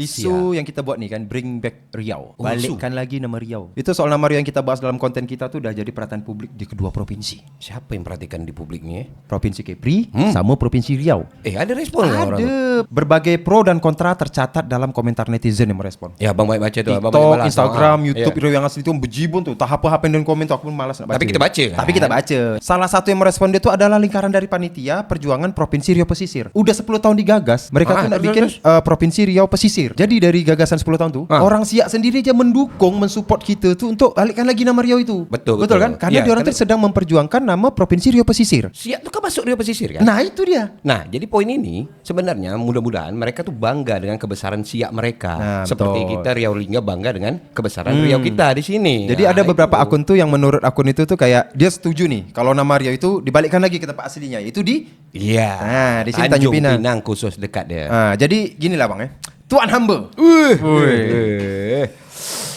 Isu yang kita buat nih kan, bring back Riau. Balikkan lagi nama Riau. Itu soal nama Riau yang kita bahas dalam konten kita tuh udah jadi perhatian publik di kedua provinsi. Siapa yang perhatikan di publik ni? Provinsi Kepri sama Provinsi Riau. Ada respon nggak orang? Ada. Berbagai pro dan kontra tercatat dalam komentar netizen yang merespon. Ya, Bang baik baca tu. Abang TikTok, banyak balas. Instagram, YouTube, Ya. Riau yang asli itu bejibun tuh. Tak apa-apa dan komen tuh aku pun malas nak baca. Tapi kita baca kan? Tapi kita baca. Salah satu yang merespon dia tuh adalah lingkaran dari panitia Perjuangan Provinsi Riau Pesisir. Udah 10 tahun digagas. Mereka tuh nak bikin Provinsi Riau Pesisir. Jadi dari gagasan 10 tahun tuh, orang Siak sendiri aja mendukung, mensupport kita tuh untuk balikkan lagi nama Riau itu. Betul kan? Karena dia orang tuh sedang memperjuangkan nama Provinsi Riau Pesisir. Siak tu kan masuk Riau Pesisir kan? Nah, itu dia. Nah, jadi poin ini sebenarnya mudah-mudahan mereka tuh bangga dengan kebesaran Siak mereka. Nah, Seperti betul. kita Riau Lingga bangga dengan kebesaran Riau kita di sini. Jadi ada beberapa akun tuh yang menurut akun itu tuh kayak dia setuju nih kalau nama Riau itu dibalikkan lagi ke tempat aslinya, itu di Iya. Nah, di sini Tanjung Pinang. khusus dekat dia. Jadi gini lah bang Tuan hamba. Sekalinya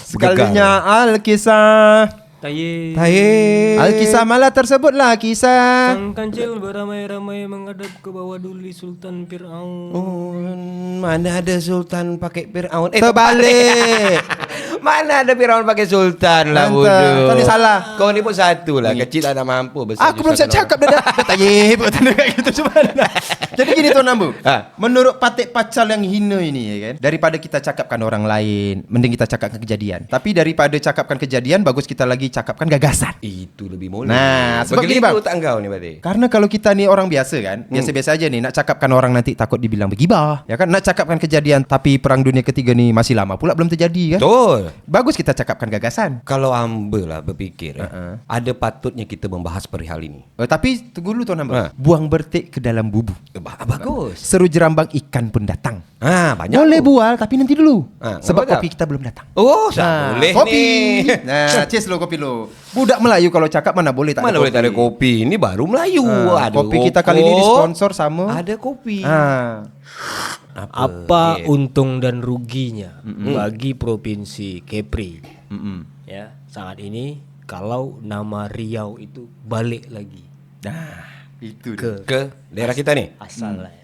Sekalinya Alkisah. Taye. Alkisah malah tersebutlah kisah. Sang kancil beramai-ramai menghadap ke bawah duli Sultan Fir'aun. Oh, mana ada Sultan pakai Fir'aun? Terbalik. Mana ada Fir'aun pakai Sultan lah Tante, bodoh. kau ni salah. Kau ni pun satu lah. Kecil tak mampu. Besar Aku belum siap cakap dah. Tayyib kayak gitu cuma. Jadi gini Tuan Ambu. Menurut patik pacal yang hina ini ya kan, daripada kita cakapkan orang lain, mending kita cakapkan kejadian. Tapi daripada cakapkan kejadian, bagus kita lagi cakapkan gagasan. Itu lebih boleh. Nah, sebab gini, begitu Bang. tak engkau ni berarti. Karena kalau kita nih orang biasa kan, biasa-biasa aja nih, nak cakapkan orang nanti takut dibilang begibah, ya kan? Nak cakapkan kejadian tapi perang dunia ketiga nih masih lama pula belum terjadi kan? Betul. Bagus kita cakapkan gagasan. Kalau hamba lah berfikir, ada patutnya kita membahas perihal ini. Tapi tunggu dulu Tuan Hamba. Buang bertik ke dalam bubu. Bagus. Seru jerambang ikan pun datang. Banyak. Boleh bual tapi nanti dulu. Sebab apa kopi kita belum datang. Oh, tak boleh kopi. ni. Nah, cheers lo kopi lo. Budak Melayu kalau cakap mana boleh tak Mana ada boleh tak ada kopi? Ini baru Melayu. Ada kopi kita kali ini disponsor sama ada kopi. Apa untung dan ruginya bagi Provinsi Kepri? Ya, saat ini kalau nama Riau itu balik lagi itu Ke daerah kita nih. asalnya.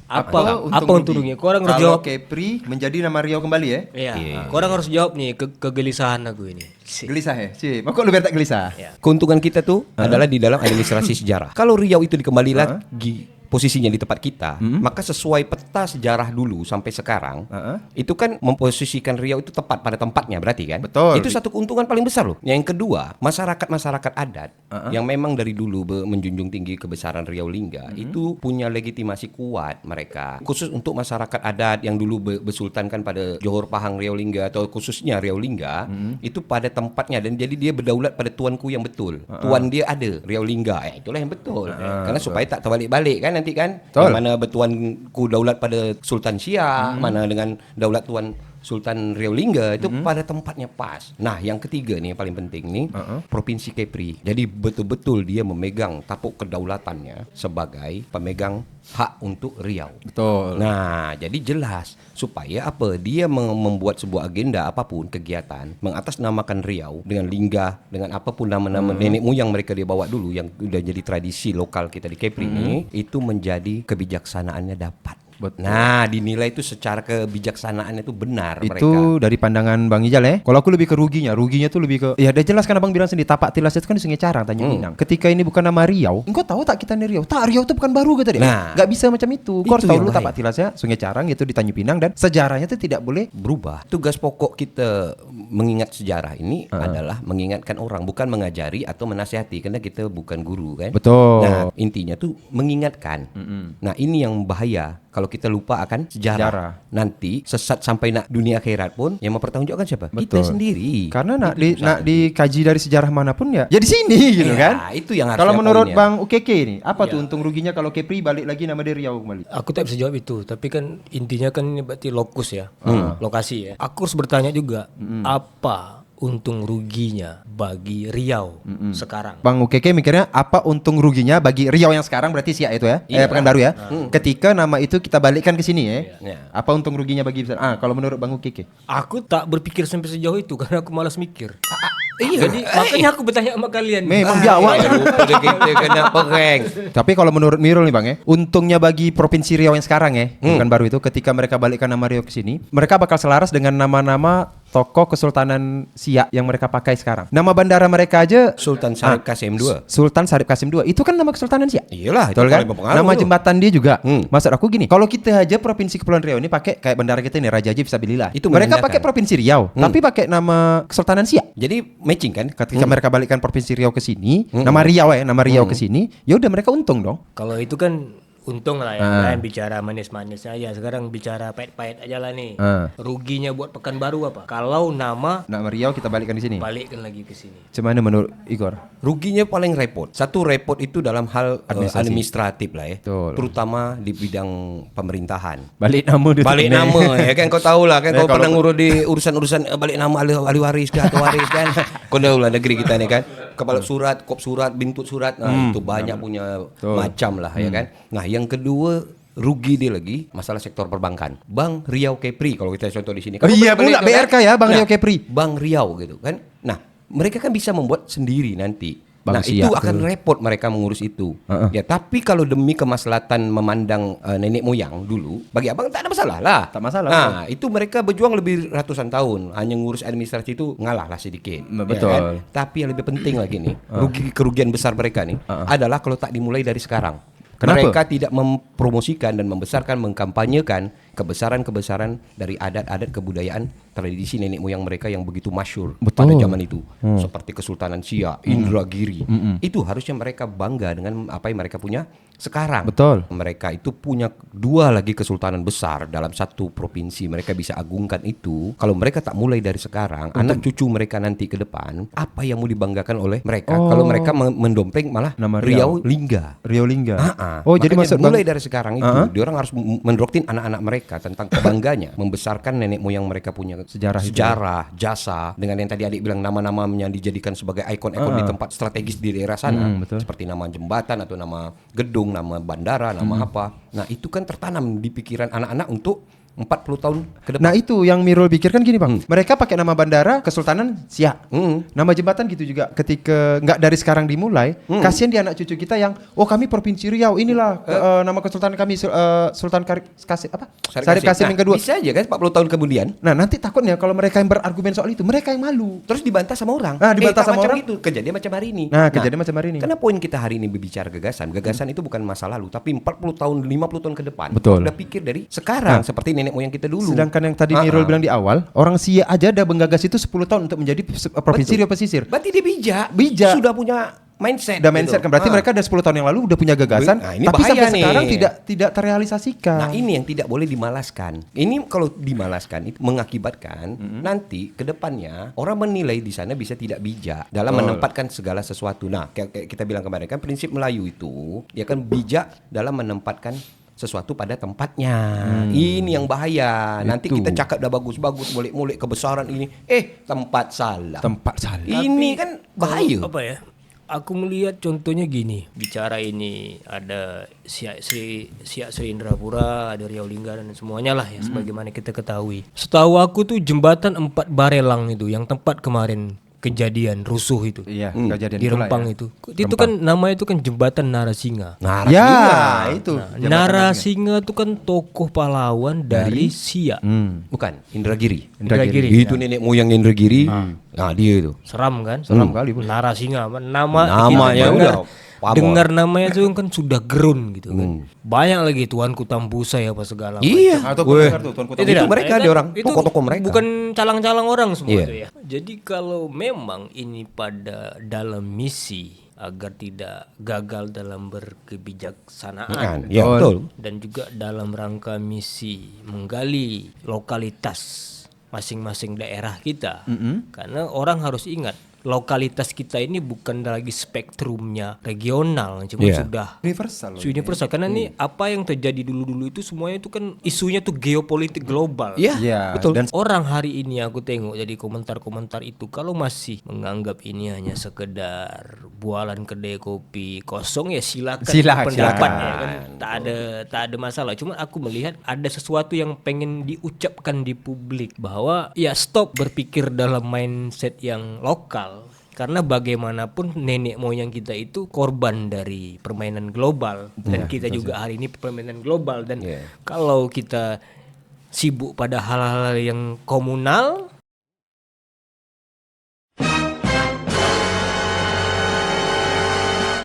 Apa Apa untung ruginya? Korang harus kalau jawab. Kepri menjadi nama Riau kembali ya? Iya. Korang harus jawab nih kegelisahan aku ini. Gelisah ya? Cik, kok lu biar tak gelisah? Keuntungan kita tuh adalah di dalam administrasi sejarah. Kalau Riau itu dikembali lagi posisinya di tempat kita, maka sesuai peta sejarah dulu sampai sekarang, itu kan memposisikan Riau itu tepat pada tempatnya berarti kan? Betul. Itu satu keuntungan paling besar loh. Yang kedua, masyarakat adat yang memang dari dulu menjunjung tinggi kebesaran Riau Lingga itu punya legitimasi kuat mereka. Khusus untuk masyarakat adat yang dulu bersultankan pada Johor Pahang Riau Lingga atau khususnya Riau Lingga, itu pada tempatnya dan jadi dia berdaulat pada tuanku yang betul. Tuan dia ada Riau Lingga. Itulah yang betul. Karena supaya tak terbalik-balik kan nanti kan. Yang mana bertuanku daulat pada Sultan Siak, mana dengan daulat tuan Sultan Riau Lingga itu pada tempatnya pas. Nah, yang ketiga nih yang paling penting nih, Provinsi Kepri. Jadi betul-betul dia memegang tapuk kedaulatannya sebagai pemegang hak untuk Riau. Betul. Nah, jadi jelas supaya apa? Dia membuat sebuah agenda apapun kegiatan mengatasnamakan Riau dengan Lingga, dengan apapun nama-nama nenek moyang mereka dia bawa dulu yang udah jadi tradisi lokal kita di Kepri ini, itu menjadi kebijaksanaannya dapat. Betul. Nah, dinilai itu secara kebijaksanaannya itu benar Itu mereka. dari pandangan Bang Ijal ya. Kalau aku lebih ke ruginya. Ruginya tuh lebih ke, ya udah jelas kan Abang bilang sendiri, tapak tilas itu kan di Sungai Carang, Tanjung Pinang. Ketika ini bukan nama Riau, engkau tahu tak kita ini Riau? Tak, Riau itu bukan baru kata dia. Nah, gak bisa macam itu. Kau harus itu tahu yang dulu baik. tapak tilasnya Sungai Carang itu di Tanjung Pinang dan sejarahnya itu tidak boleh Berubah. Tugas pokok kita mengingat sejarah ini adalah mengingatkan orang, bukan mengajari atau menasihati, karena kita bukan guru kan. Betul. Nah, intinya tuh mengingatkan. Nah, ini yang bahaya kalau kita lupa akan sejarah. Nanti sesat sampai nak dunia akhirat pun yang mempertanggungjawabkan siapa? Betul. Kita sendiri. Karena nak Itu dikaji dari sejarah manapun ya di sini gitu kan. Itu yang harus Kalau ada menurut poinnya. Bang UKK nih, apa tuh untung ruginya kalau Kepri balik lagi nama dia Riau kembali? Aku tak bisa jawab itu, tapi kan intinya kan ini berarti lokus ya, lokasi ya. Aku harus bertanya juga, apa untung ruginya bagi Riau sekarang? Bang UKK mikirnya apa untung ruginya bagi Riau yang sekarang berarti Siak itu ya? Iya. Pekanbaru ya. Ketika nama itu kita balikkan ke sini ya. Iya. Apa untung ruginya bagi kalau menurut Bang UKK? Aku tak berpikir sampai sejauh itu karena aku malas mikir. Jadi makanya aku bertanya sama kalian. Memang Jawa. Udah kita kena pereng. Tapi kalau menurut Mirul nih Bang ya, untungnya bagi Provinsi Riau yang sekarang ya, bukan baru itu, ketika mereka balikkan nama Riau ke sini, mereka bakal selaras dengan nama-nama tokoh Kesultanan Siak yang mereka pakai sekarang. Nama bandara mereka aja Sultan Syarif Kasim II. Sultan Syarif Kasim II. Itu kan nama Kesultanan Siak. Iyalah, itu Betul kan? paling berpengaruh Nama tuh. jembatan dia juga. Maksud aku gini, kalau kita aja Provinsi Kepulauan Riau ini pakai kayak bandara kita ini Raja Haji Fisabilillah. Itu Mereka memindahkan. pakai Provinsi Riau, tapi pakai nama Kesultanan Siak. Jadi matching kan? Ketika mereka balikkan Provinsi Riau ke sini, nama Riau ke sini, ya udah mereka untung dong. Kalau itu kan untung lah ya, lain bicara manis-manis aja. Sekarang bicara pahit-pahit aja lah nih. Ruginya buat Pekanbaru apa? Kalau nama Nama Riau kita balikkan di sini. balikkan lagi ke sini. Cuman menurut Igor? Ruginya paling repot. Satu repot itu dalam hal administratif lah ya. Betul. Terutama di bidang pemerintahan. Balik nama dia. Balik nama ya kan, kau tahu lah kan, kau kalau- pernah ngurus di urusan balik nama ahli waris ke atau waris kan. Kau tahu lah negeri kita nih kan. Kepala surat, kop surat, bintut surat. Nah, itu banyak punya macam lah ya kan. Nah, yang kedua rugi dia lagi masalah sektor perbankan. Bank Riau Kepri kalau kita contoh di sini. Oh iya balik-balik pula tuh BRK ya, Bank Riau Kepri. Bank Riau gitu kan. Nah, mereka kan bisa membuat sendiri nanti. Bank Nah, Siak itu akan repot mereka mengurus itu. Ya, tapi kalau demi kemaslahatan memandang nenek moyang dulu, bagi abang tak ada masalah lah. Tak masalah, Nah, itu mereka berjuang lebih ratusan tahun, hanya ngurus administrasi itu ngalah lah sedikit. Betul. Ya kan? Tapi yang lebih penting lagi nih, kerugian besar mereka nih adalah kalau tak dimulai dari sekarang. Kenapa? Mereka tidak mempromosikan dan membesarkan, mengkampanyekan kebesaran-kebesaran dari adat-adat kebudayaan tradisi nenek moyang mereka yang begitu masyhur pada zaman itu. Seperti Kesultanan Siak, Indragiri. Itu harusnya mereka bangga dengan apa yang mereka punya sekarang. Betul. Mereka itu punya 2 lagi kesultanan besar dalam satu provinsi. Mereka bisa agungkan itu. Kalau mereka tak mulai dari sekarang, anak cucu mereka nanti ke depan, apa yang mau dibanggakan oleh mereka? Kalau mereka mendompleng malah Nama Riau Lingga. Riau Lingga. Oh, jadi jadi maksud mulai Bang, dari sekarang itu diorang harus mendoktrin anak-anak mereka tentang kebangganya membesarkan nenek moyang mereka punya Sejarah jasa, dengan yang tadi adik bilang nama-nama yang dijadikan sebagai ikon-ikon di tempat strategis di daerah sana, betul. seperti nama jembatan atau nama gedung, nama bandara, nama apa. Nah, itu kan tertanam di pikiran anak-anak untuk 40 tahun ke depan. Nah itu yang Mirul pikirkan gini Bang. Mereka pakai nama bandara Kesultanan Siak. Nama jembatan gitu juga. Ketika nggak dari sekarang dimulai, kasihan di anak cucu kita yang kami Provinsi Riau, inilah nama Kesultanan kami Sultan Kasim apa? Syarif Kasim yang kedua. Bisa aja kan 40 tahun kemudian. Nah nanti takutnya kalau mereka yang berargumen soal itu, mereka yang malu. Terus dibantah sama orang. Nah, dibantah tak sama macam orang. itu. Kejadian macam hari ini. Nah, kejadian macam hari ini. Karena poin kita hari ini berbicara gagasan. Gagasan itu bukan masa lalu, tapi 40 tahun, 50 tahun ke depan. Betul. Udah pikir dari sekarang, seperti nenek moyang kita dulu. Sedangkan yang tadi Mirul bilang di awal, orang Siak aja ada menggagas itu 10 tahun untuk menjadi Provinsi Riau Pesisir. Berarti dia bijak. Bijak. Sudah punya mindset. Udah mindset kan, berarti mereka dari 10 tahun yang lalu udah punya gagasan, Nah, ini tapi bahaya sampai nih. sekarang tidak terrealisasikan. Nah, ini yang tidak boleh dimalaskan. Ini kalau dimalaskan itu mengakibatkan nanti ke depannya orang menilai di sana bisa tidak bijak dalam menempatkan segala sesuatu. Nah, kayak kita bilang kemarin kan prinsip Melayu itu dia kan bijak dalam menempatkan sesuatu pada tempatnya. Ini yang bahaya. Nanti kita cakap dah bagus-bagus, mulik-mulik kebesaran ini, tempat salah. Tempat salah. Ini kan bahaya. Apa ya? Aku melihat contohnya gini, bicara ini ada Siak Sri Indrapura, ada Riau Lingga dan semuanya lah ya sebagaimana kita ketahui. Setahu aku tuh jembatan 4 Barelang itu yang tempat kemarin kejadian rusuh itu. Iya, kejadian Di itulah Rempang ya. itu. Itu kan namanya itu kan jembatan Narasinga. Ya, itu. Narasinga itu kan tokoh pahlawan dari Siak. Bukan, Indragiri. Indragiri. Itu nenek moyang Indragiri. Nah, dia itu. Seram kan? Seram kali, Bos. Narasinga Namanya kita udah pamor. dengar namanya itu kan sudah gerun gitu kan. Banyak lagi Tuanku Tambusa ya apa segala Iya. Atau Weh. Tuanku Itu Itu tidak. mereka Ya ada kan? orang, Itu tokoh-tokoh mereka. bukan calang-calang orang semua Iya. itu ya. Jadi kalau memang ini pada dalam misi agar tidak gagal dalam berkebijaksanaan Ya, betul. dan juga dalam rangka misi menggali lokalitas masing-masing daerah kita. Karena orang harus ingat lokalitas kita ini bukan lagi spektrumnya regional, cuma Iya. sudah universal. universal. Karena ini apa yang terjadi dulu-dulu itu semuanya itu kan isunya tuh geopolitik global. Iya, Iya, betul. dan Orang hari ini aku tengok jadi komentar-komentar itu kalau masih menganggap ini hanya sekedar bualan kedai kopi kosong ya silakan pendapat ya kan. Tak ada masalah. Cuma aku melihat ada sesuatu yang pengen diucapkan di publik bahwa ya stop berpikir dalam mindset yang lokal. Karena bagaimanapun nenek moyang kita itu korban dari permainan global dan kita juga hari ini permainan global dan kalau kita sibuk pada hal-hal yang komunal